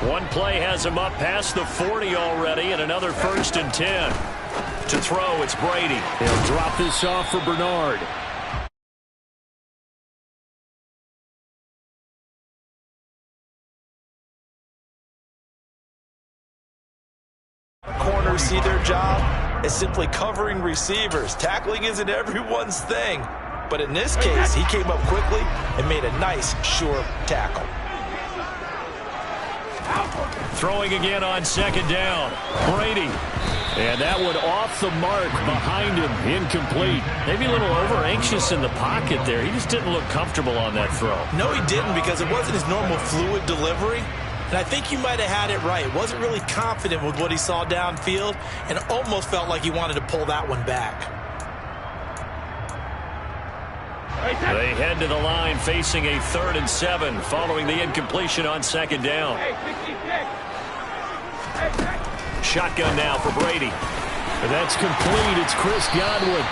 One play has him up past the 40 already, and another 1st and 10. To throw, it's Brady. He'll drop this off for Bernard. Corners see their job as simply covering receivers. Tackling isn't everyone's thing. But in this case, he came up quickly and made a nice, sure tackle. Throwing again on 2nd down. Brady. And that one off the mark behind him. Incomplete. Maybe a little over-anxious in the pocket there. He just didn't look comfortable on that throw. No, he didn't, because it wasn't his normal fluid delivery. And I think you might have had it right. Wasn't really confident with what he saw downfield and almost felt like he wanted to pull that one back. They head to the line facing a 3rd and 7 following the incompletion on 2nd down. Shotgun now for Brady. That's complete. It's Chris Godwin.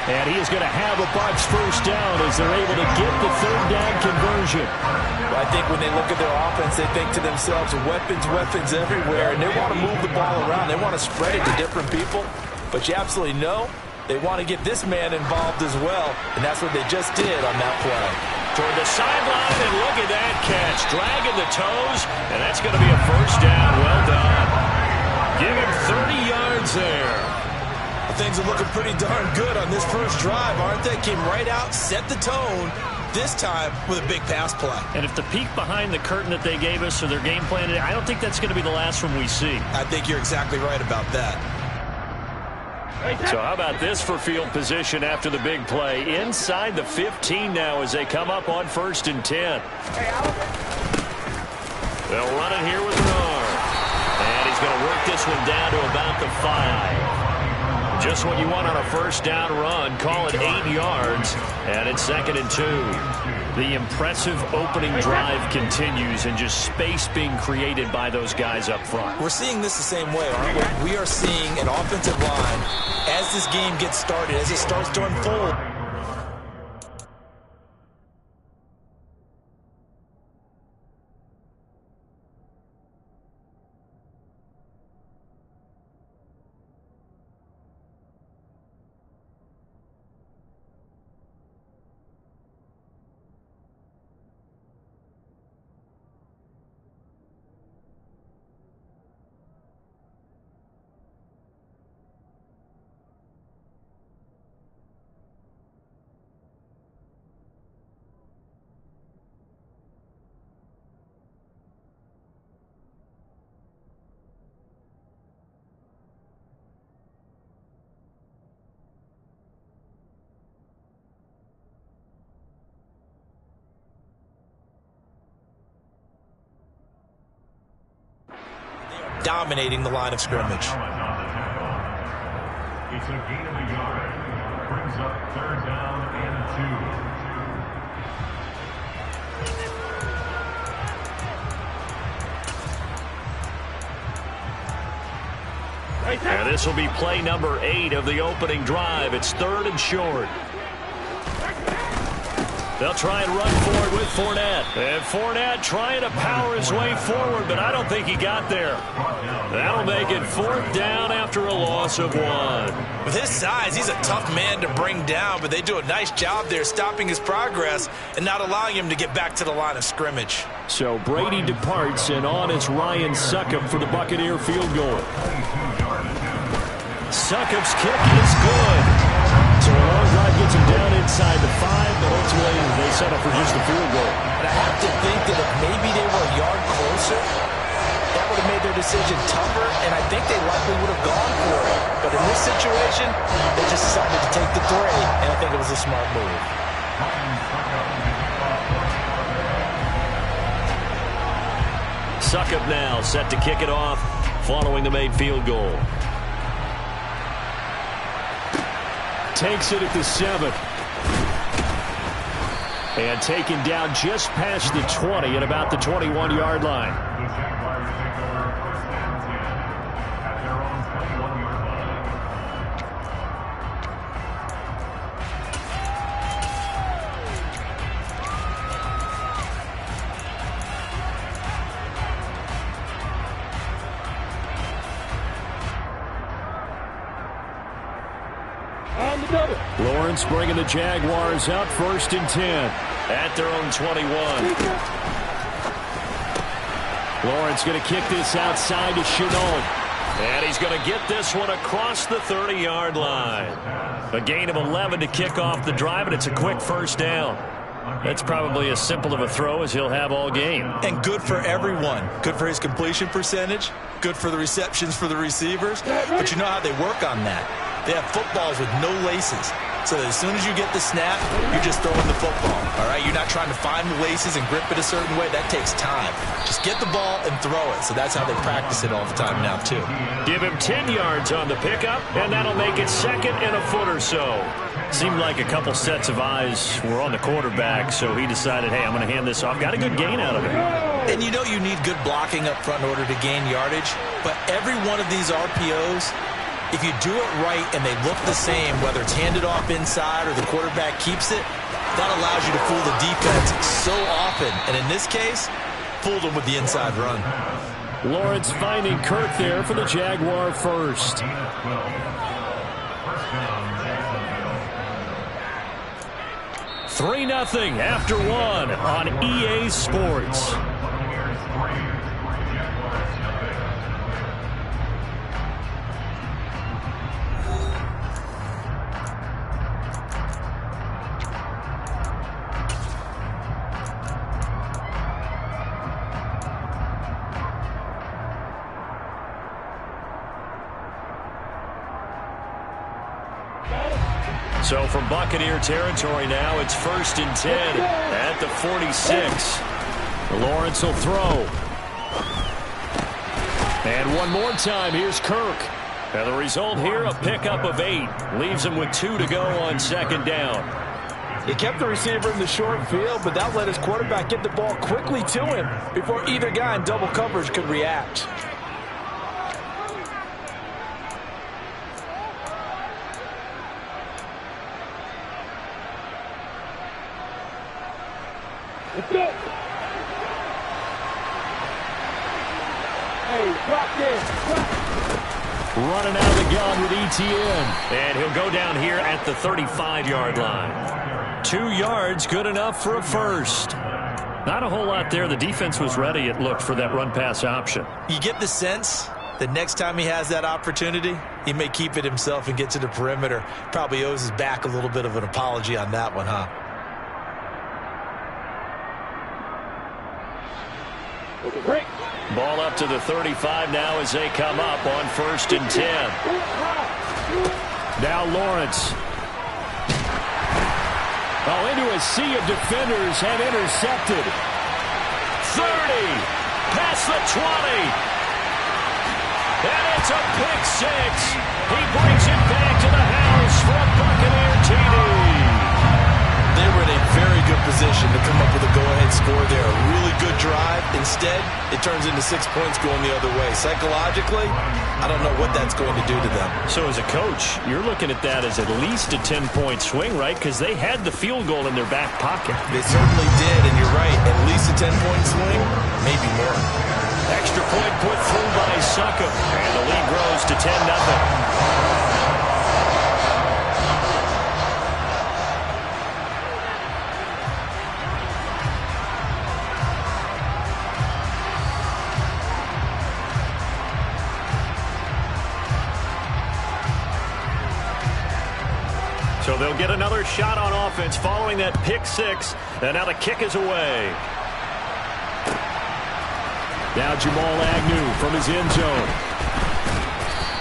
And he is going to have a Bucs 1st down as they're able to get the 3rd down conversion. I think when they look at their offense, they think to themselves, weapons, weapons everywhere, and they want to move the ball around. They want to spread it to different people. But you absolutely know they want to get this man involved as well, and that's what they just did on that play. Toward the sideline, and look at that catch. Dragging the toes, and that's going to be a 1st down. Well done. Give him 30 yards there. Things are looking pretty darn good on this first drive, aren't they? Came right out, set the tone, this time with a big pass play. And if the peek behind the curtain that they gave us or their game plan, I don't think that's going to be the last one we see. I think you're exactly right about that. So how about this for field position after the big play? Inside the 15 now as they come up on 1st and 10. They'll run it here with Bernard. And he's going to work this one down to about the 5. Just what you want on a 1st down run. Call it 8 yards. And it's 2nd and 2. The impressive opening drive continues and just space being created by those guys up front. We're seeing this the same way, aren't we? We are seeing an offensive line as this game gets started, as it starts to unfold. Dominating the line of scrimmage. It's a gain of a yard. Brings up 3rd down and 2. And this will be play number 8 of the opening drive. It's 3rd and short. They'll try and run forward with Fournette. And Fournette trying to power his way forward, but I don't think he got there. That'll make it 4th down after a loss of 1. With his size, he's a tough man to bring down, but they do a nice job there stopping his progress and not allowing him to get back to the line of scrimmage. So Brady departs, and on is Ryan Succop for the Buccaneer field goal. Succop's kick is good. So a long drive gets him down inside the 5, but ultimately they settle for just a field goal. And I have to think that if maybe they were a yard closer, that would have made their decision tougher, and I think they likely would have gone for it. But in this situation, they just decided to take the 3, and I think it was a smart move. Succop now set to kick it off following the made field goal. Takes it at the 7. And taken down just past the 20 at about the 21-yard line. The Jaguars take over 1st and 10 at their own 21-yard line. Lawrence bringing the Jaguars up 1st and 10. At their own 21. Lawrence going to kick this outside to Shenault. And he's going to get this one across the 30-yard line. A gain of 11 to kick off the drive, and it's a quick first down. That's probably as simple of a throw as he'll have all game. And good for everyone. Good for his completion percentage. Good for the receptions for the receivers. But you know how they work on that. They have footballs with no laces. So that as soon as you get the snap, you're just throwing the football. All right? You're not trying to find the laces and grip it a certain way. That takes time. Just get the ball and throw it. So that's how they practice it all the time now, too. Give him 10 yards on the pickup, and that'll make it 2nd and a foot or so. Seemed like a couple sets of eyes were on the quarterback, so he decided, hey, I'm going to hand this off. Got a good gain out of it. And you know you need good blocking up front in order to gain yardage. But every one of these RPOs, if you do it right and they look the same, whether it's handed off inside or the quarterback keeps it, that allows you to fool the defense so often. And in this case, fooled them with the inside run. Lawrence finding Kirk there for the Jaguar first. 3-0 after 1 on EA Sports. So from Buccaneer territory now, it's 1st and 10 at the 46. Lawrence will throw. And one more time, here's Kirk. And the result here, a pickup of 8. Leaves him with 2 to go on 2nd down. He kept the receiver in the short field, but that let his quarterback get the ball quickly to him before either guy in double coverage could react. Running out of the gun with ETN. And he'll go down here at the 35-yard line. 2 yards, good enough for a first. Not a whole lot there. The defense was ready, it looked, for that run-pass option. You get the sense that next time he has that opportunity, he may keep it himself and get to the perimeter. Probably owes his back a little bit of an apology on that one, huh? Break. Ball up to the 35 now as they come up on 1st and 10. Now Lawrence. Oh, into a sea of defenders and intercepted. 30. Past the 20. And it's a pick 6. He brings it back to the house for a Buccaneer TD. They were in a very good position to come up with a go-ahead score there. A really good drive. Instead, it turns into 6 points going the other way. Psychologically, I don't know what that's going to do to them. So as a coach, you're looking at that as at least a 10-point swing, right? Because they had the field goal in their back pocket. They certainly did, and you're right. At least a 10-point swing, maybe more. Extra point put through by Succop. And the lead grows to 10-0. So they'll get another shot on offense following that pick 6. And now the kick is away. Now Jamal Agnew from his end zone.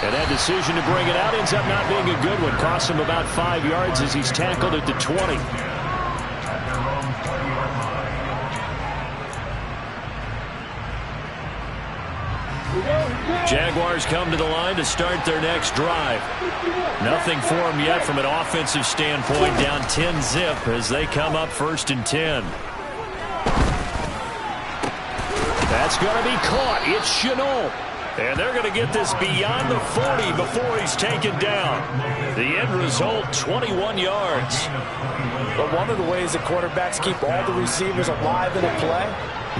And that decision to bring it out ends up not being a good one. Costs him about 5 yards as he's tackled at the 20. Jaguars come to the line to start their next drive. Nothing for them yet from an offensive standpoint. Down 10-zip as they come up 1st and 10. That's going to be caught. It's Shenault. And they're going to get this beyond the 40 before he's taken down. The end result, 21 yards. But one of the ways that quarterbacks keep all the receivers alive in a play,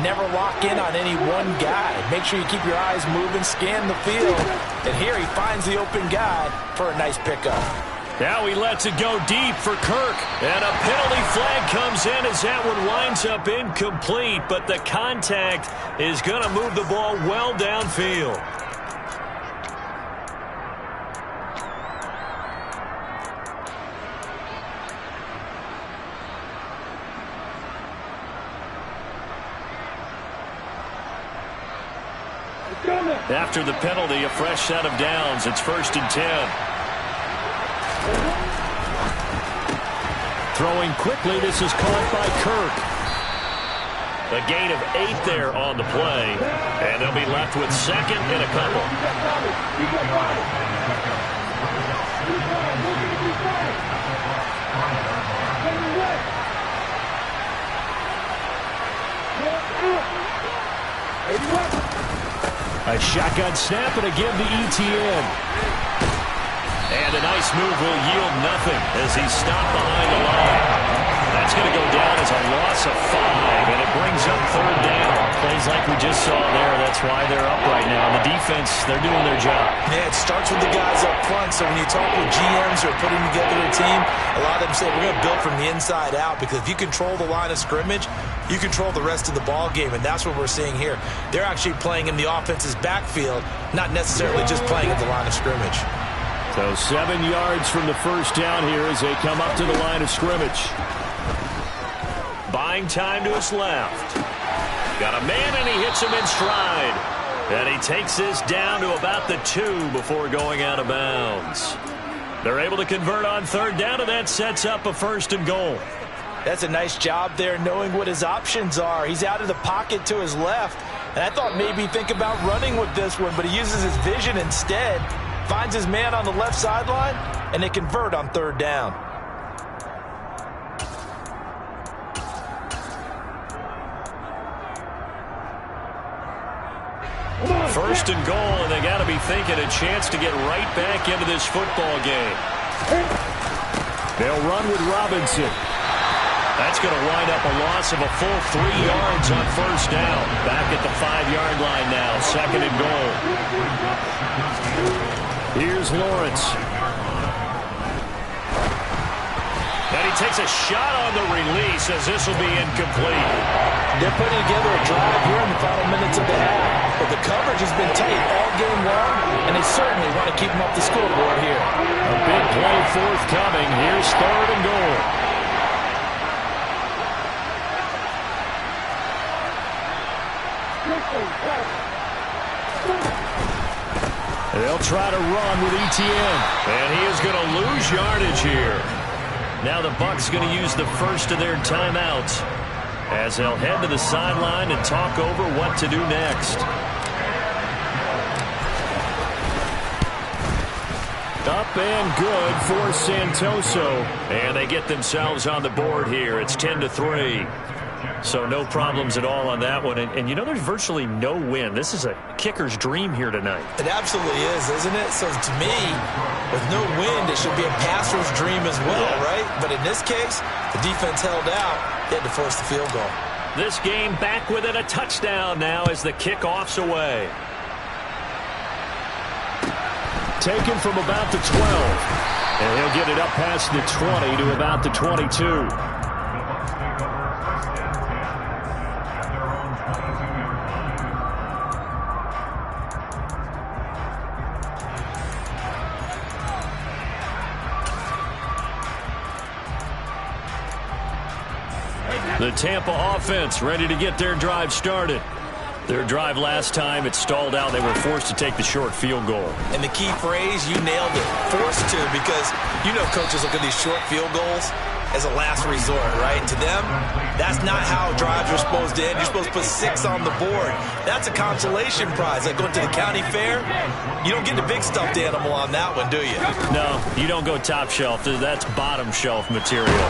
never lock in on any one guy. Make sure you keep your eyes moving, scan the field. And here he finds the open guy for a nice pickup. Now he lets it go deep for Kirk. And a penalty flag comes in as that one winds up incomplete. But the contact is going to move the ball well downfield. After the penalty, a fresh set of downs. It's 1st and 10. Throwing quickly, this is caught by Kirk. A gain of 8 there on the play. And they'll be left with 2nd and a couple. A shotgun snap and again to ETN. And a nice move will yield nothing as he's stopped behind the line. That's going to go down as a loss of 5, and it brings up 3rd down. Plays like we just saw there. That's why they're up right now. The defense, they're doing their job. Yeah, it starts with the guys up front. So when you talk with GMs who are putting together a team, a lot of them say we're going to build from the inside out, because if you control the line of scrimmage, you control the rest of the ball game, and that's what we're seeing here. They're actually playing in the offense's backfield, not necessarily just playing at the line of scrimmage. So 7 yards from the first down here as they come up to the line of scrimmage. Buying time to his left. Got a man, and he hits him in stride. And he takes this down to about the 2 before going out of bounds. They're able to convert on 3rd down, and that sets up a 1st and goal. That's a nice job there, knowing what his options are. He's out of the pocket to his left, and I thought maybe think about running with this one, but he uses his vision instead, finds his man on the left sideline, and they convert on 3rd down. First and goal, and they got to be thinking a chance to get right back into this football game. They'll run with Robinson. That's going to wind up a loss of a full 3 yards on 1st down. Back at the 5-yard line now, 2nd and goal. Here's Lawrence. And he takes a shot on the release as this will be incomplete. They're putting together a drive here in the final minutes of the half, but the coverage has been tight all game long, and they certainly want to keep them up the scoreboard here. A big play forthcoming. Here's 3rd and goal. They'll try to run with ETN. And he is going to lose yardage here. Now the Bucs going to use the first of their timeouts as they'll head to the sideline and talk over what to do next. Up and good for Santoso. And they get themselves on the board here. It's 10-3. So no problems at all on that one. And you know, there's virtually no win. This is a kicker's dream here tonight. It absolutely is, isn't it? So to me, with no wind, it should be a passer's dream as well, right? But in this case, the defense held out. They had to force the field goal. This game back within a touchdown now as the kickoff's away. Taken from about the 12. And he'll get it up past the 20 to about the 22. The Tampa offense ready to get their drive started. Their drive last time, it stalled out. They were forced to take the short field goal. And the key phrase, you nailed it, forced to, because you know coaches look at these short field goals as a last resort, right? To them, that's not how drives are supposed to end. You're supposed to put 6 on the board. That's a consolation prize. Like going to the county fair, you don't get the big stuffed animal on that one, do you? No, you don't go top shelf. That's bottom shelf material.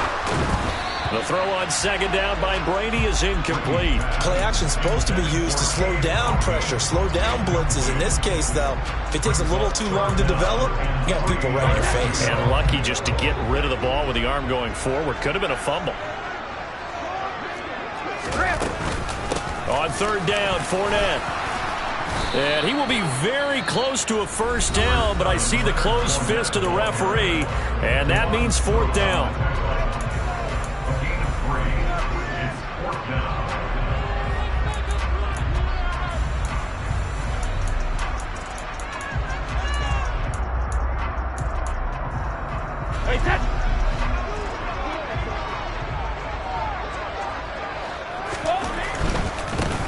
The throw on 2nd down by Brady is incomplete. Play action supposed to be used to slow down pressure, slow down blitzes. In this case, though, if it takes a little too long to develop, you got people right in your face. And lucky just to get rid of the ball with the arm going forward. Could have been a fumble. On 3rd down, Fournette. And he will be very close to a first down, but I see the closed fist of the referee, and that means fourth down. Gain of 3. It's fourth down.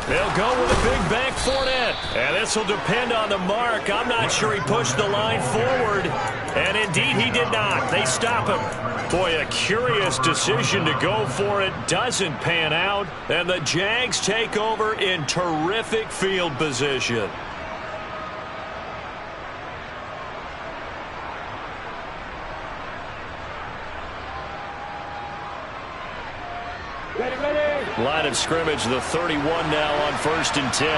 They'll go with a big bank Fournette. And this will depend on the mark. I'm not sure he pushed the line forward. And indeed he did not. They stop him. Boy, a curious decision to go for it. Doesn't pan out. And the Jags take over in terrific field position. Line of scrimmage, the 31 now on 1st and 10.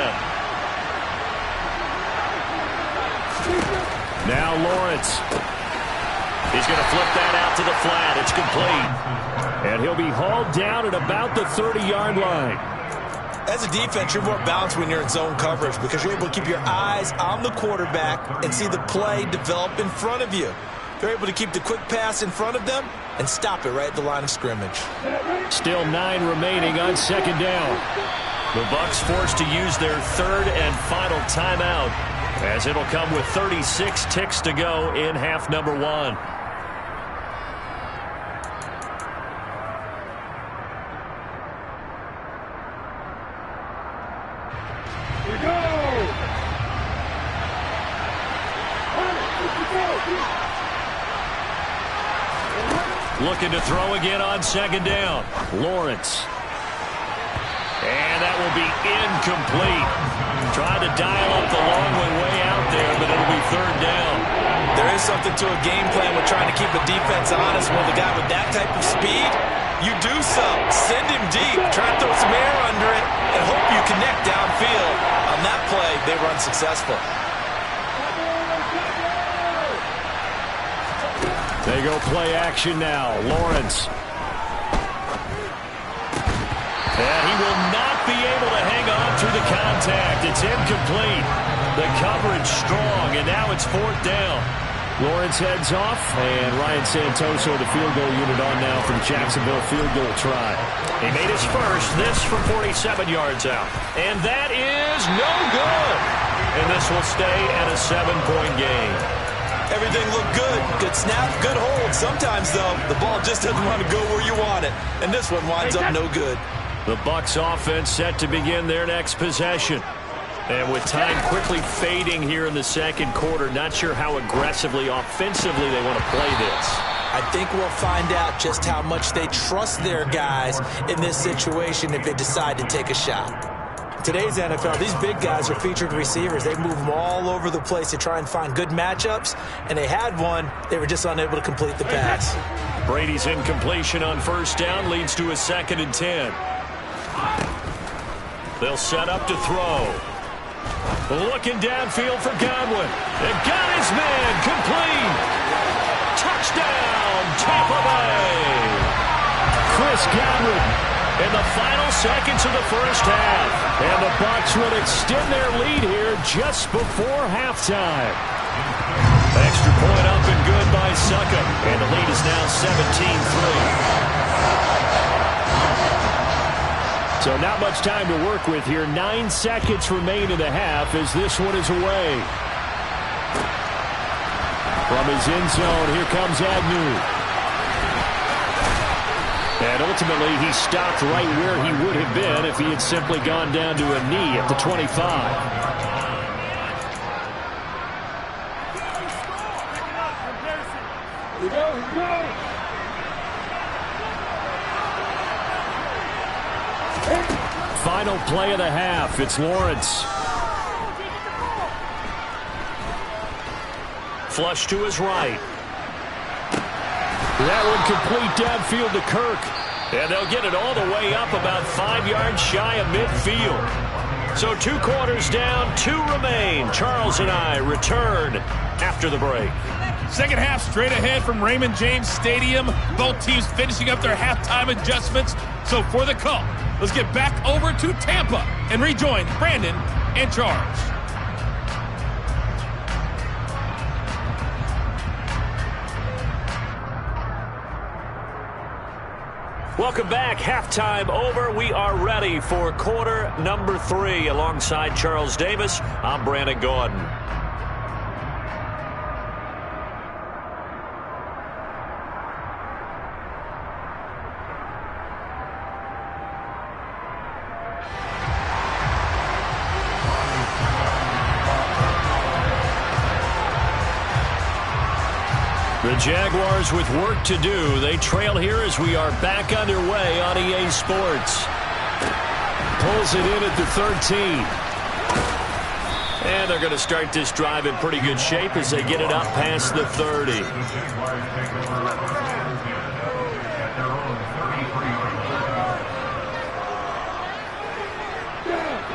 Now Lawrence. He's going to flip that out to the flat. It's complete. And he'll be hauled down at about the 30-yard line. As a defense, you're more balanced when you're in zone coverage because you're able to keep your eyes on the quarterback and see the play develop in front of you. They're able to keep the quick pass in front of them and stop it right at the line of scrimmage. Still 9 remaining on 2nd down. The Bucs forced to use their 3rd and final timeout as it'll come with 36 ticks to go in half number 1. Looking to throw again on 2nd down. Lawrence. And that will be incomplete. Tried to dial up the long way out there, but it'll be 3rd down. There is something to a game plan with trying to keep a defense honest. When the guy with that type of speed, you do so. Send him deep. Try to throw some air under it and hope you connect downfield. On that play, they were unsuccessful. They go play action now. Lawrence. And he will not be able to hang on through the contact. It's incomplete. The coverage strong, and now it's 4th down. Lawrence heads off, and Ryan Santoso, the field goal unit, on now for the Jacksonville field goal try. He made his first, this from 47 yards out. And that is no good. And this will stay at a 7-point game. Everything looked good. Good snap, good hold. Sometimes, though, the ball just doesn't want to go where you want it. And this one winds up no good. The Bucs offense set to begin their next possession. And with time quickly fading here in the 2nd quarter, not sure how aggressively, offensively they want to play this. I think we'll find out just how much they trust their guys in this situation if they decide to take a shot. Today's NFL, these big guys are featured receivers. They move them all over the place to try and find good matchups, and they had one. They were just unable to complete the pass. Brady's incompletion on 1st down leads to a 2nd and 10. They'll set up to throw. Looking downfield for Godwin. They got his man complete. Touchdown, Tampa Bay. Chris Godwin in the final seconds of the first half. And the Bucs will extend their lead here just before halftime. Extra point up and good by Succop. And the lead is now 17-3. So not much time to work with here. 9 seconds remain in the half as this one is away. From his end zone, here comes Agnew. And ultimately, he stopped right where he would have been if he had simply gone down to a knee at the 25. Here we go. Final play of the half. It's Lawrence. Flush to his right. That one complete downfield to Kirk. And they'll get it all the way up about 5 yards shy of midfield. So 2 quarters down, 2 remain. Charles and I return after the break. Second half straight ahead from Raymond James Stadium. Both teams finishing up their halftime adjustments. So for the call, let's get back over to Tampa and rejoin Brandon and Charles. Welcome back. Halftime over. We are ready for quarter number 3. Alongside Charles Davis, I'm Brandon Gaudin. The Jaguars with work to do. They trail here as we are back underway on EA Sports. Pulls it in at the 13. And they're going to start this drive in pretty good shape as they get it up past the 30.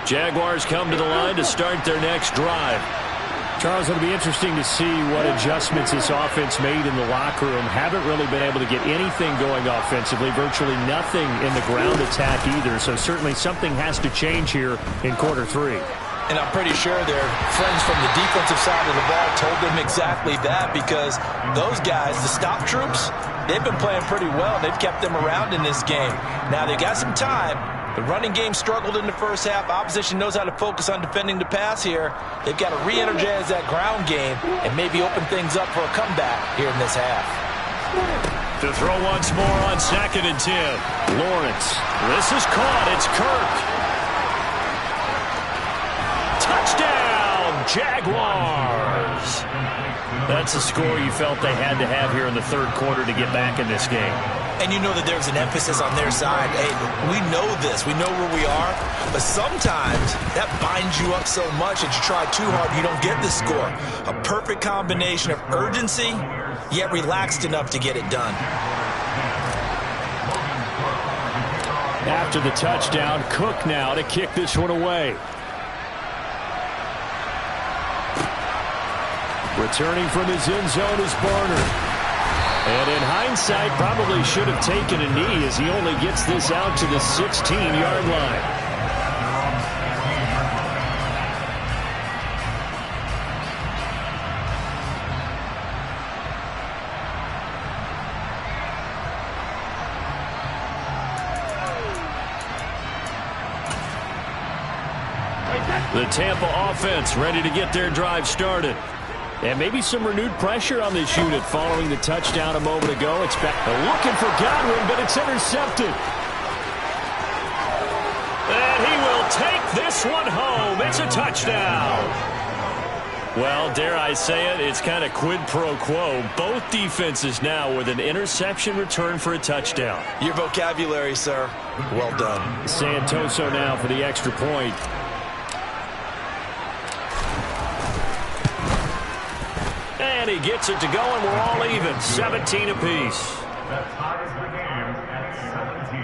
Jaguars come to the line to start their next drive. Charles, it'll be interesting to see what adjustments this offense made in the locker room. Haven't really been able to get anything going offensively, virtually nothing in the ground attack either. So certainly something has to change here in quarter 3. And I'm pretty sure their friends from the defensive side of the ball told them exactly that, because those guys, the stop troops, they've been playing pretty well. They've kept them around in this game. Now they got some time. The running game struggled in the first half. Opposition knows how to focus on defending the pass here. They've got to re-energize that ground game and maybe open things up for a comeback here in this half. To throw once more on 2nd and 10. Lawrence. This is caught. It's Kirk. Touchdown, Jaguars. That's a score you felt they had to have here in the third quarter to get back in this game. And you know that there's an emphasis on their side. Hey, we know this. We know where we are. But sometimes that binds you up so much that you try too hard, you don't get the score. A perfect combination of urgency, yet relaxed enough to get it done. After the touchdown, Cook now to kick this one away. Returning from his end zone is Barner. And in hindsight, probably should have taken a knee as he only gets this out to the 16-yard line. The Tampa offense ready to get their drive started. And maybe some renewed pressure on this unit following the touchdown a moment ago. It's back looking for Godwin, but it's intercepted. And he will take this one home. It's a touchdown. Well, dare I say it, it's kind of quid pro quo. Both defenses now with an interception return for a touchdown. Your vocabulary, sir. Well done. Santoso now for the extra point. And he gets it to go, and we're all even. 17 apiece. That ties the game at 17.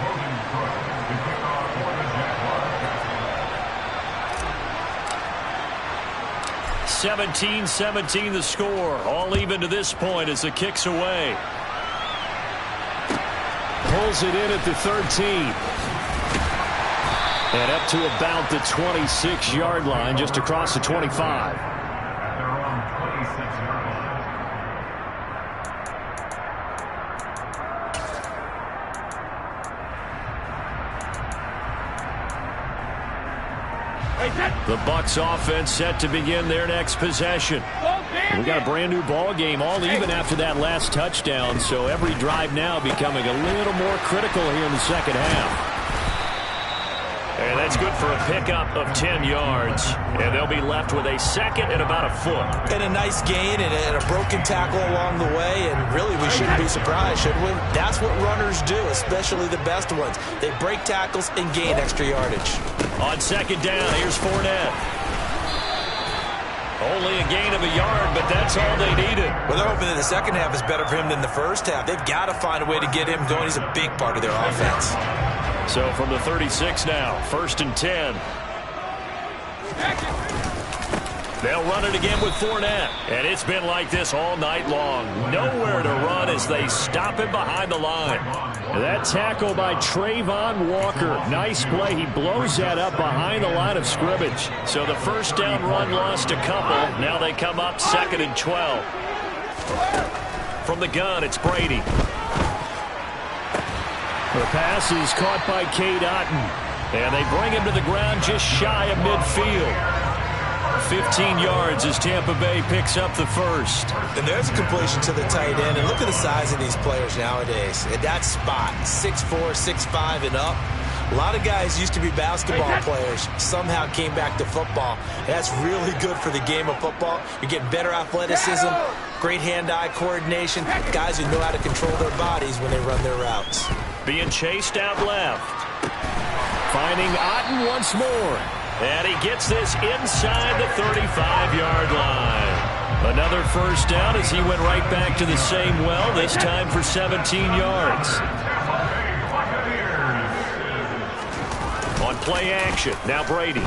Logan Cook to kick off for the Jaguars. 17-17 the score. All even to this point as the kick's away. Pulls it in at the 13. And up to about the 26-yard line, just across the 25. At their own 26-yard line. The Bucs offense set to begin their next possession. We got a brand new ball game, all even after that last touchdown, so every drive now becoming a little more critical here in the second half. And that's good for a pickup of 10 yards. And they'll be left with a second and about a foot. And a nice gain and a broken tackle along the way. And really, we shouldn't be surprised, should we? That's what runners do, especially the best ones. They break tackles and gain extra yardage. On second down, here's Fournette. Only a gain of a yard, but that's all they needed. Well, they're hoping that the second half is better for him than the first half. They've got to find a way to get him going. He's a big part of their offense. So from the 36 now, 1st and 10. They'll run it again with Fournette. And it's been like this all night long. Nowhere to run as they stop him behind the line. That tackle by Trayvon Walker. Nice play. He blows that up behind the line of scrimmage. So the first down run lost a couple. Now they come up 2nd and 12. From the gun, it's Brady. The pass is caught by Cade Otton. And they bring him to the ground just shy of midfield. 15 yards as Tampa Bay picks up the first. And there's a completion to the tight end. And look at the size of these players nowadays. At that spot, 6'4", 6'5", and up. A lot of guys used to be basketball players, somehow came back to football. That's really good for the game of football. You get better athleticism, great hand-eye coordination, guys who know how to control their bodies when they run their routes. Being chased out left. Finding Otton once more. And he gets this inside the 35-yard line. Another first down as he went right back to the same well, this time for 17 yards. On play action, now Brady.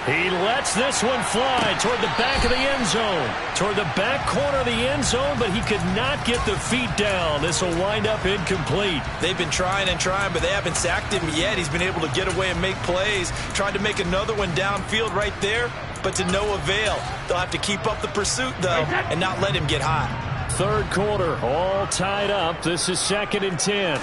He lets this one fly toward the back of the end zone. Toward the back corner of the end zone, but he could not get the feet down. This will wind up incomplete. They've been trying and trying, but they haven't sacked him yet. He's been able to get away and make plays. Tried to make another one downfield right there, but to no avail. They'll have to keep up the pursuit, though, and not let him get hot. Third quarter, all tied up. This is 2nd and 10.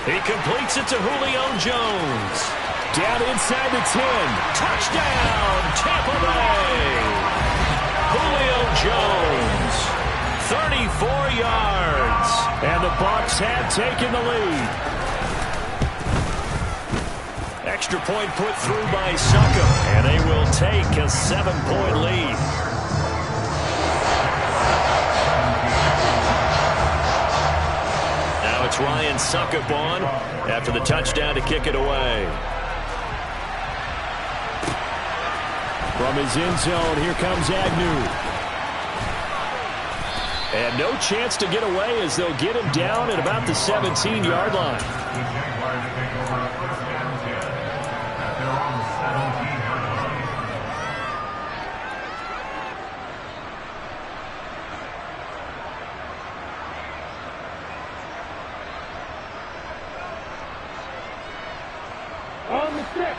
He completes it to Julio Jones. Down inside the 10. Touchdown, Tampa Bay. Julio Jones, 34 yards. And the Bucs have taken the lead. Extra point put through by Succop, and they will take a 7-point lead. Now it's Ryan Succop on after the touchdown to kick it away. From his end zone, here comes Agnew. And no chance to get away as they'll get him down at about the 17-yard line.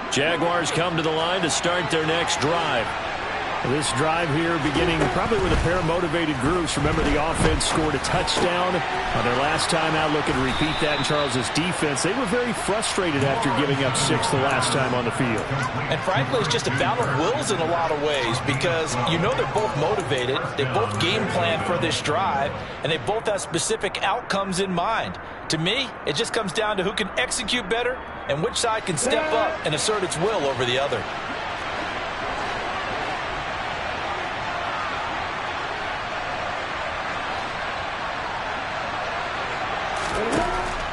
Jaguars come to the line to start their next drive. This drive here beginning probably with a pair of motivated groups. Remember, the offense scored a touchdown on their last time out. Looking to repeat that in Charles's defense. They were very frustrated after giving up 6 the last time on the field. And frankly, it's just a battle of wills in a lot of ways because you know they're both motivated. They both game plan for this drive, and they both have specific outcomes in mind. To me, it just comes down to who can execute better and which side can step up and assert its will over the other.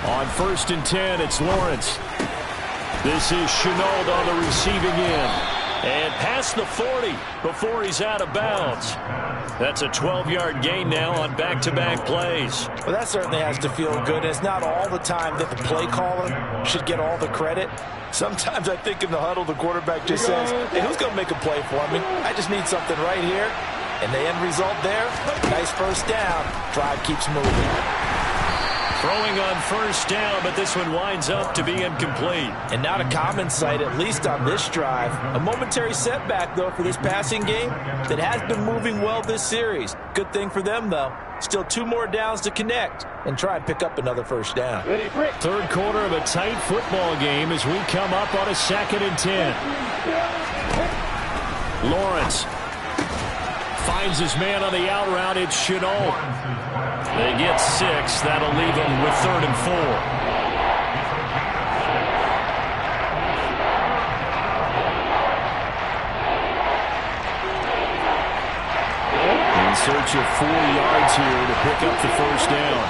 On 1st and 10, it's Lawrence. This is Shenault on the receiving end. And past the 40 before he's out of bounds. That's a 12-yard gain now on back-to-back plays. Well, that certainly has to feel good. It's not all the time that the play caller should get all the credit. Sometimes I think in the huddle, the quarterback just says, hey, who's going to make a play for me? I just need something right here. And the end result there, nice first down. Drive keeps moving. Throwing on first down, but this one winds up to be incomplete. And not a common sight, at least on this drive. A momentary setback, though, for this passing game that has been moving well this series. Good thing for them, though. Still 2 more downs to connect and try and pick up another first down. Third quarter of a tight football game as we come up on a 2nd and 10. Lawrence finds his man on the out route. It's Shenault. They get 6. That'll leave them with 3rd and 4. In search of 4 yards here to pick up the first down.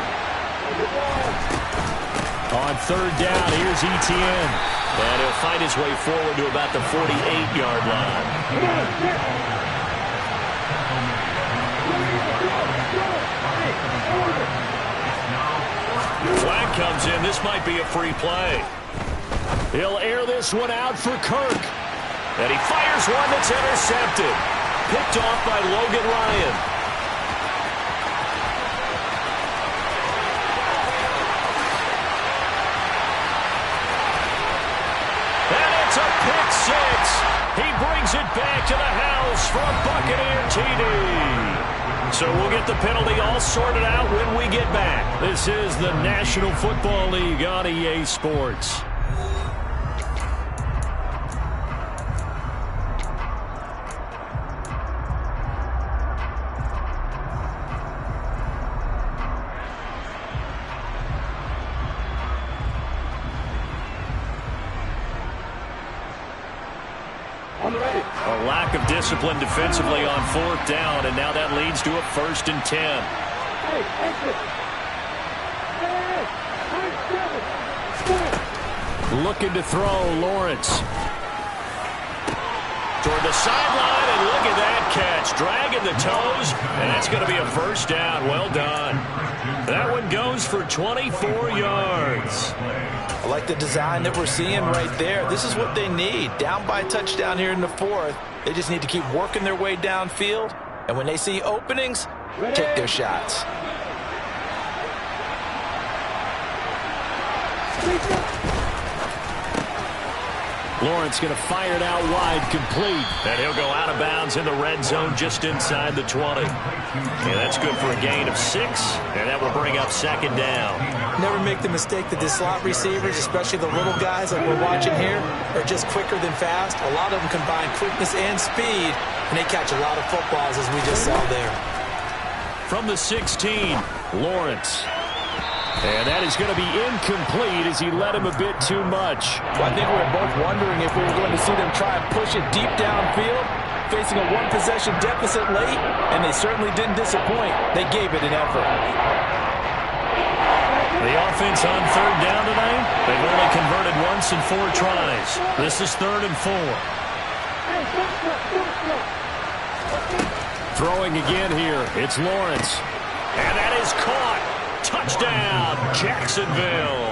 On 3rd down, here's Etienne. And he'll fight his way forward to about the 48-yard line. Flag comes in. This might be a free play. He'll air this one out for Kirk. And he fires one that's intercepted. Picked off by Logan Ryan. And it's a pick 6. He brings it back to the house for a Buccaneer TD. So we'll get the penalty all sorted out when we get back. This is the National Football League on EA Sports. A lack of discipline defensively on 4th down, and now that leads to a 1st and 10. Looking to throw, Lawrence. Toward the sideline, and look at that catch. Dragging the toes, and that's going to be a 1st down. Well done. That one goes for 24 yards. I like the design that we're seeing right there. This is what they need. Down by a touchdown here in the 4th. They just need to keep working their way downfield. And when they see openings, take their shots. Lawrence going to fire it out wide, complete. And he'll go out of bounds in the red zone just inside the 20. Yeah, that's good for a gain of 6, and that will bring up 2nd down. Never make the mistake that the slot receivers, especially the little guys like we're watching here, are just quicker than fast. A lot of them combine quickness and speed, and they catch a lot of footballs, as we just saw there. From the 16, Lawrence. And that is going to be incomplete as he led him a bit too much. Well, I think we were both wondering if we were going to see them try and push it deep downfield, facing a one-possession deficit late, and they certainly didn't disappoint. They gave it an effort. The offense on 3rd down tonight, they've only converted once in 4 tries. This is 3rd and 4. Throwing again here, it's Lawrence. And that is caught. Touchdown, Jacksonville.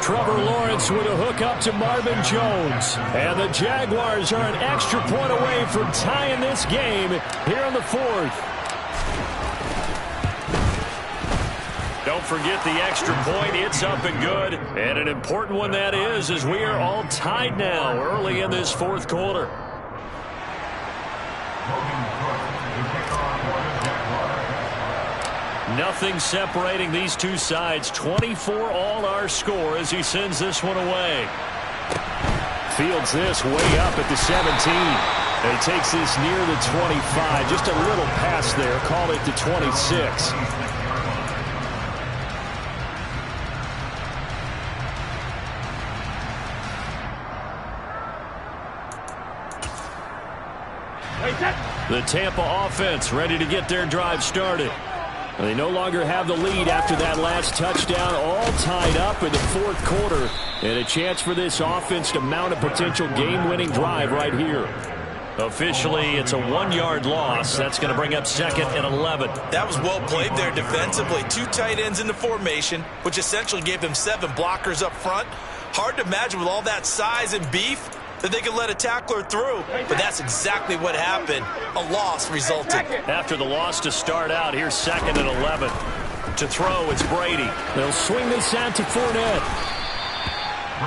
Trevor Lawrence with a hook up to Marvin Jones. And the Jaguars are an extra point away from tying this game here in the 4th. Don't forget the extra point. It's up and good. And an important one that is, as we are all tied now early in this 4th quarter. Nothing separating these two sides. 24 all our score as he sends this one away. Fields this way up at the 17. And he takes this near the 25. Just a little pass there. Call it the 26. The Tampa offense ready to get their drive started. They no longer have the lead after that last touchdown, all tied up in the 4th quarter. And a chance for this offense to mount a potential game-winning drive right here. Officially, it's a 1-yard loss. That's going to bring up 2nd and 11. That was well played there defensively. 2 tight ends in the formation, which essentially gave them 7 blockers up front. Hard to imagine with all that size and beef that they could let a tackler through, but that's exactly what happened. A loss resulted. After the loss to start out, here's 2nd and 11. To throw, it's Brady. They'll swing this out to Fournette.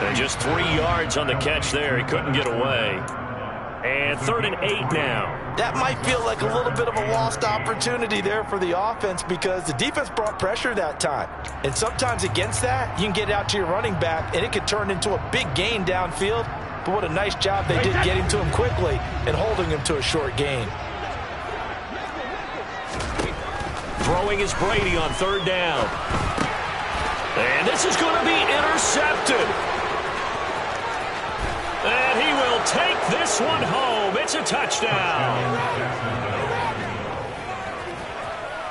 And just 3 yards on the catch there. He couldn't get away. And 3rd and 8 now. That might feel like a little bit of a lost opportunity there for the offense because the defense brought pressure that time. And sometimes against that, you can get out to your running back, and it could turn into a big gain downfield. But what a nice job they did getting to him quickly and holding him to a short gain. Throwing is Brady on 3rd down. And this is going to be intercepted. And he will take this one home. It's a touchdown.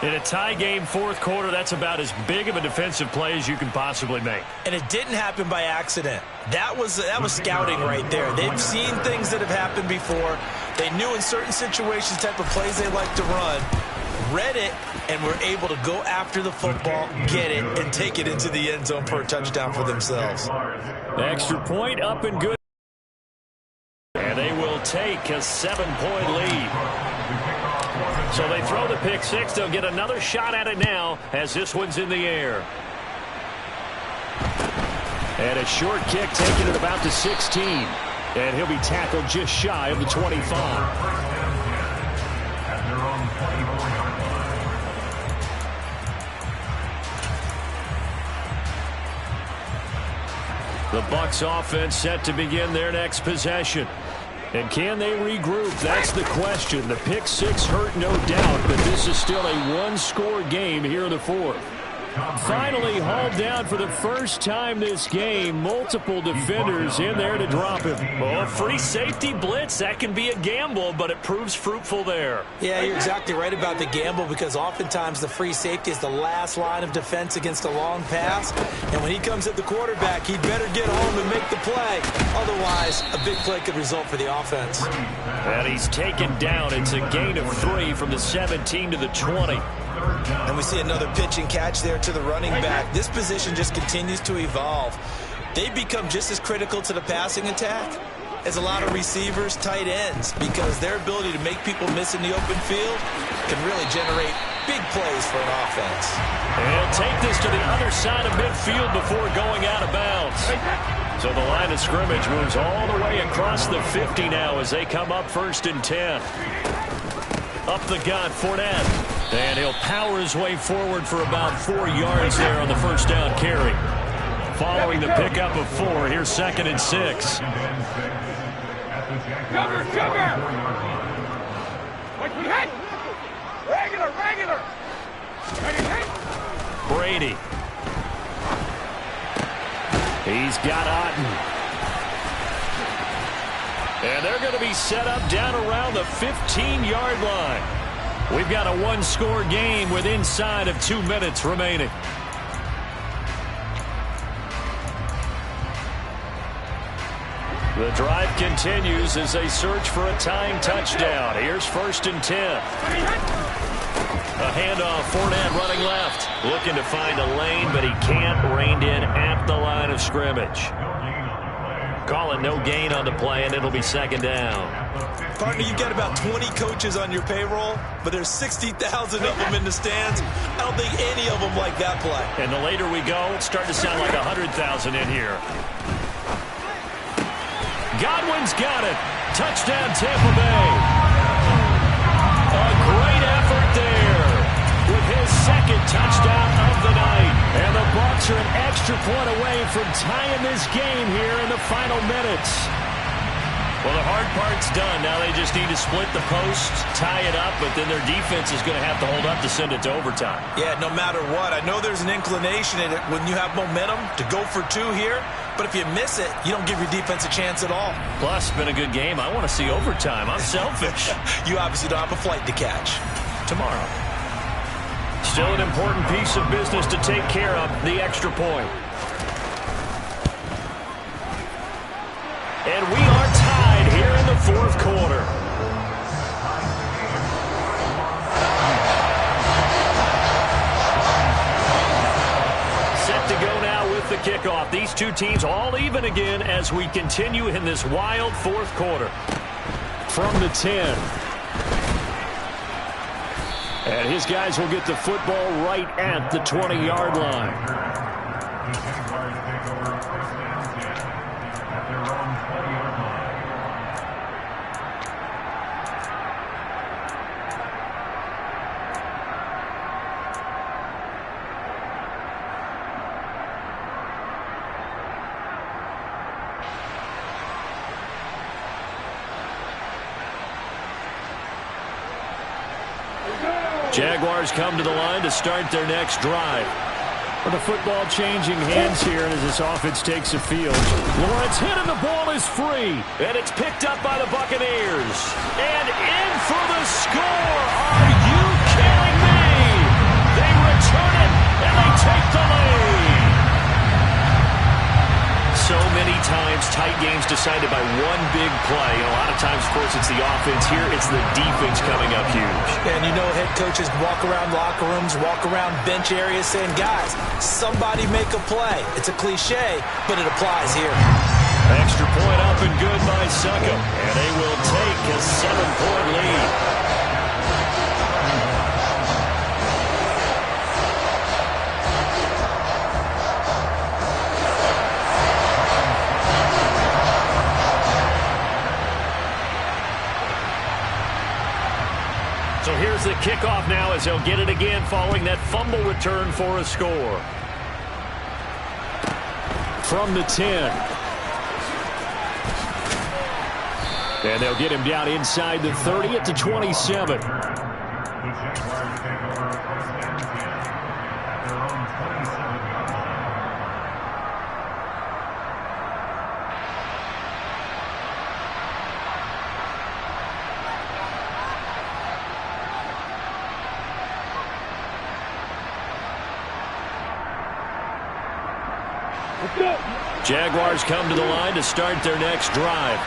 In a tie game 4th quarter, that's about as big of a defensive play as you can possibly make. And it didn't happen by accident. That was scouting right there. They've seen things that have happened before. They knew in certain situations type of plays they like to run, read it, and were able to go after the football, get it, and take it into the end zone for a touchdown for themselves. Extra point up and good. And they will take a 7-point lead. So they throw the pick 6. They'll get another shot at it now as this one's in the air. And a short kick taken at about the 16. And he'll be tackled just shy of the 25. At their own 24-yard line. The Bucs offense set to begin their next possession. And can they regroup? That's the question. The pick six hurt, no doubt, but this is still a one-score game here in the fourth. Finally hauled down for the first time this game. Multiple defenders in there to drop him. Oh, free safety blitz. That can be a gamble, but it proves fruitful there. Yeah, you're exactly right about the gamble because oftentimes the free safety is the last line of defense against a long pass. And when he comes at the quarterback, he'd better get home and make the play. Otherwise, a big play could result for the offense. And he's taken down. It's a gain of 3 from the 17 to the 20. And we see another pitch and catch there to the running back. This position just continues to evolve. They become just as critical to the passing attack as a lot of receivers, tight ends, because their ability to make people miss in the open field can really generate big plays for an offense. And he'll take this to the other side of midfield before going out of bounds. So the line of scrimmage moves all the way across the 50 now as they come up 1st and 10. Up the gut, Fournette. And he'll power his way forward for about 4 yards there on the first down carry. Following the pickup of 4, here's 2nd and 6. Cover! Regular! Brady. He's got Otten. And they're going to be set up down around the 15-yard line. We've got a one-score game with inside of 2 minutes remaining. The drive continues as they search for a tying touchdown. Here's 1st and 10. A handoff, Fournette running left. Looking to find a lane, but he can't. Reined in at the line of scrimmage. Calling no gain on the play, and it'll be 2nd down. Partner, you've got about 20 coaches on your payroll, but there's 60,000 of them in the stands. I don't think any of them like that play. And the later we go, it's starting to sound like 100,000 in here. Godwin's got it. Touchdown, Tampa Bay. A great effort there with his 2nd touchdown of the night. And the Bucs are an extra point away from tying this game here in the final minutes. Well, the hard part's done. Now they just need to split the post, tie it up, but then their defense is going to have to hold up to send it to overtime. Yeah, no matter what. I know there's an inclination in it when you have momentum to go for 2 here, but if you miss it, you don't give your defense a chance at all. Plus, it's been a good game. I want to see overtime. I'm selfish. You obviously don't have a flight to catch. Tomorrow. Still an important piece of business to take care of, the extra point. And we are tied here in the 4th quarter. Set to go now with the kickoff. These two teams all even again as we continue in this wild 4th quarter. From the 10. And his guys will get the football right at the 20-yard line. The Jaguars take over 1st and 10 at their own 20-yard line. Jaguars come to the line to start their next drive. With the football changing hands here as this offense takes the field. Lawrence hit and the ball is free. And it's picked up by the Buccaneers. And in for the score. Are you kidding me? They return it and they take the lead. So many times tight games decided by one big play. And a lot of times, of course, it's the offense. Here, it's the defense coming up huge. And you know head coaches walk around locker rooms, walk around bench areas saying, guys, somebody make a play. It's a cliche, but it applies here. Extra point up and good by Succop. And they will take a 7-point lead. the kickoff now as he'll get it again following that fumble return for a score. From the 10. And they'll get him down inside the 30 at the 27. The Jaguars take over first and 10 at their own 27-yard line. Jaguars come to the line to start their next drive.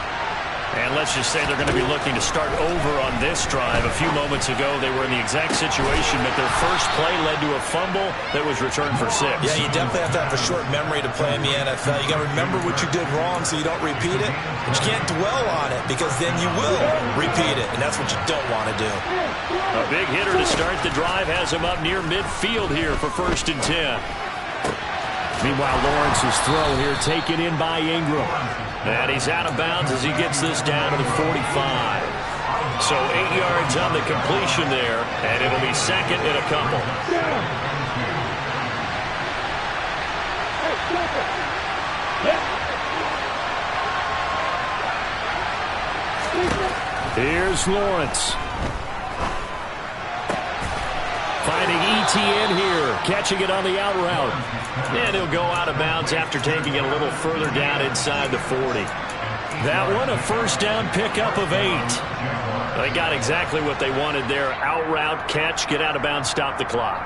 And let's just say they're going to be looking to start over on this drive. A few moments ago, they were in the exact situation that their first play led to a fumble that was returned for 6. Yeah, you definitely have to have a short memory to play in the NFL. You got to remember what you did wrong so you don't repeat it. But you can't dwell on it because then you will repeat it, and that's what you don't want to do. A big hitter to start the drive has him up near midfield here for 1st and 10. Meanwhile, Lawrence's throw here taken in by Ingram. And he's out of bounds as he gets this down to the 45. So 8 yards on the completion there, and it'll be second and a couple. Here's Lawrence. Finding ETN here, catching it on the out route. And he'll go out of bounds after taking it a little further down inside the 40. That one, a first down pickup of 8. They got exactly what they wanted there. Out route, catch, get out of bounds, stop the clock.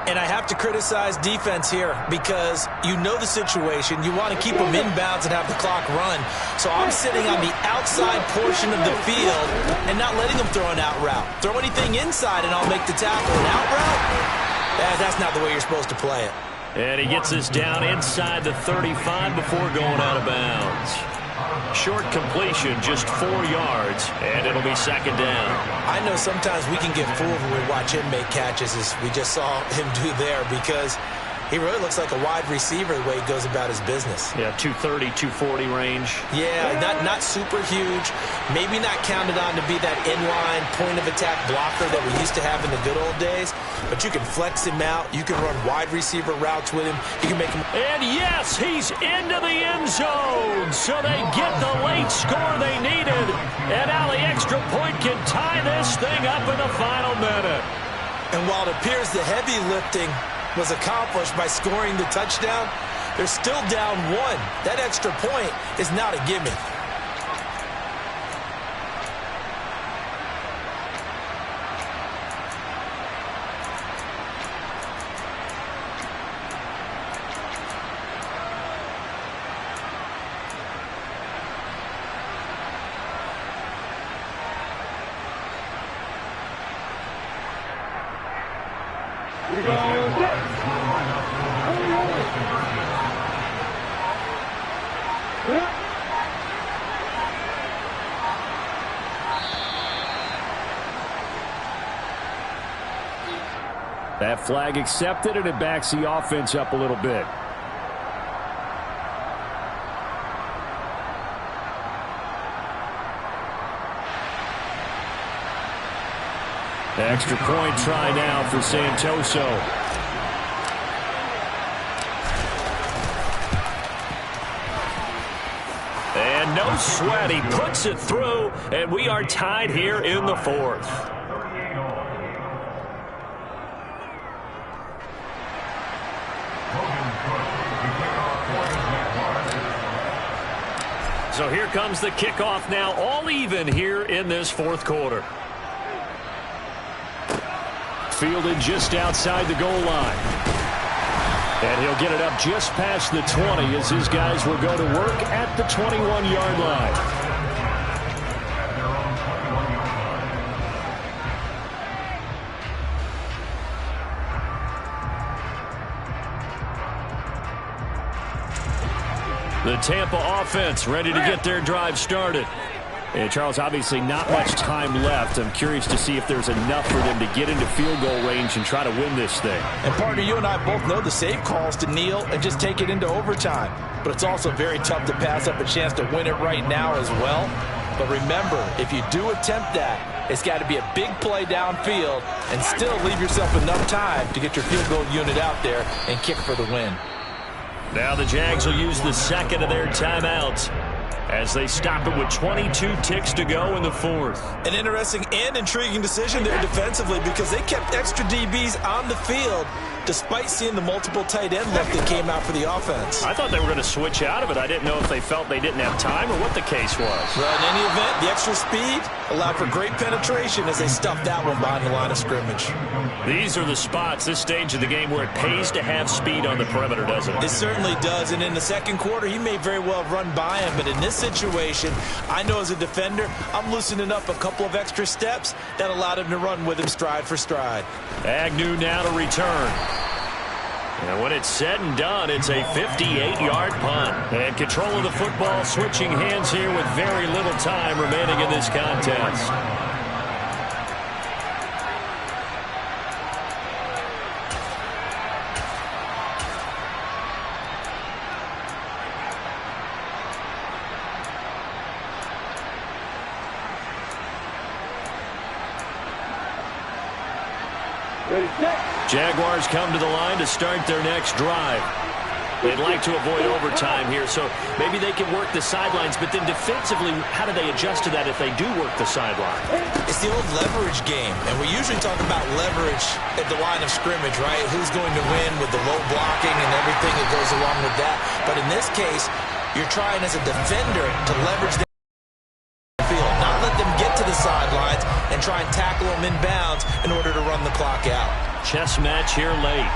And I have to criticize defense here because you know the situation. You want to keep them inbounds and have the clock run. So I'm sitting on the outside portion of the field and not letting them throw an out route. Throw anything inside and I'll make the tackle. An out route? That's not the way you're supposed to play it. And he gets this down inside the 35 before going out of bounds. Short completion, just 4 yards, and it'll be second down. I know sometimes we can get fooled when we watch him make catches, as we just saw him do there, because he really looks like a wide receiver the way he goes about his business. Yeah, 230, 240 range. Yeah, not super huge. Maybe not counted on to be that inline point-of-attack blocker that we used to have in the good old days. But you can flex him out. You can run wide receiver routes with him. You can make him... And yes, he's into the end zone. So they get the late score they needed. And now the extra point can tie this thing up in the final minute. And while it appears the heavy lifting was accomplished by scoring the touchdown, they're still down 1. That extra point is not a gimme. That flag accepted, and it backs the offense up a little bit. Extra point try now for Santoso. And no sweat, he puts it through, and we are tied here in the 4th. So here comes the kickoff now, all even here in this 4th quarter. Fielded just outside the goal line. And he'll get it up just past the 20 as his guys will go to work at the 21-yard line. The Tampa offense ready to get their drive started. And Charles, obviously not much time left. I'm curious to see if there's enough for them to get into field goal range and try to win this thing. And partner, you and I both know the safe calls to kneel and just take it into overtime. But it's also very tough to pass up a chance to win it right now as well. But remember, if you do attempt that, it's got to be a big play downfield and still leave yourself enough time to get your field goal unit out there and kick for the win. Now the Jags will use the second of their timeouts as they stop it with 22 ticks to go in the fourth. An interesting and intriguing decision there defensively because they kept extra DBs on the field despite seeing the multiple tight end look that came out for the offense. I thought they were going to switch out of it. I didn't know if they felt they didn't have time or what the case was. Well, in any event, the extra speed allowed for great penetration as they stuffed that one behind the line of scrimmage. These are the spots, this stage of the game, where it pays to have speed on the perimeter, doesn't it? It certainly does, and in the second quarter, he may very well run by him, but in this situation, I know as a defender, I'm loosening up a couple of extra steps that allowed him to run with him stride for stride. Agnew now to return. And when it's said and done, it's a 58-yard punt. And control of the football switching hands here with very little time remaining in this contest. Jaguars come to the line to start their next drive. They'd like to avoid overtime here, so maybe they can work the sidelines, but then defensively, how do they adjust to that if they do work the sideline? It's the old leverage game, and we usually talk about leverage at the line of scrimmage, right? Who's going to win with the low blocking and everything that goes along with that. But in this case, you're trying as a defender to leverage the field, not let them get to the sidelines and try and tackle them inbounds in order to run the clock out. Chess match here late.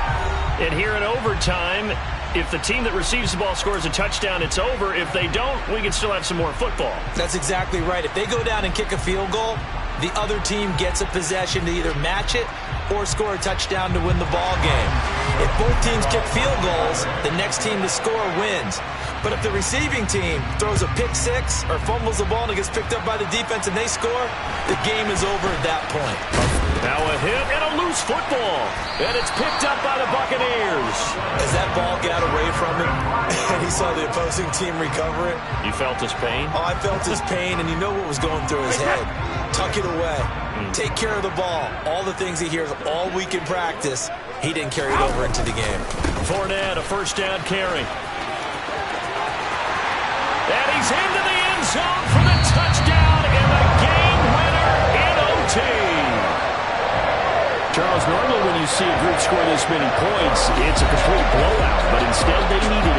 And here in overtime, if the team that receives the ball scores a touchdown, it's over. If they don't, we can still have some more football. That's exactly right. If they go down and kick a field goal, the other team gets a possession to either match it or score a touchdown to win the ball game. If both teams kick field goals, the next team to score wins. But if the receiving team throws a pick six or fumbles the ball and it gets picked up by the defense and they score, the game is over at that point. Now a hit and a loose football. And it's picked up by the Buccaneers. As that ball got away from him and he saw the opposing team recover it. You felt his pain? Oh, I felt his pain, and you know what was going through his head. Tuck it away. Take care of the ball. All the things he hears all week in practice, he didn't carry it over into the game. Fournette, a first down carry. And he's into the end zone for the touchdown and the game winner in OT. Charles, normally when you see a group score this many points, it's a complete blowout, but instead they needed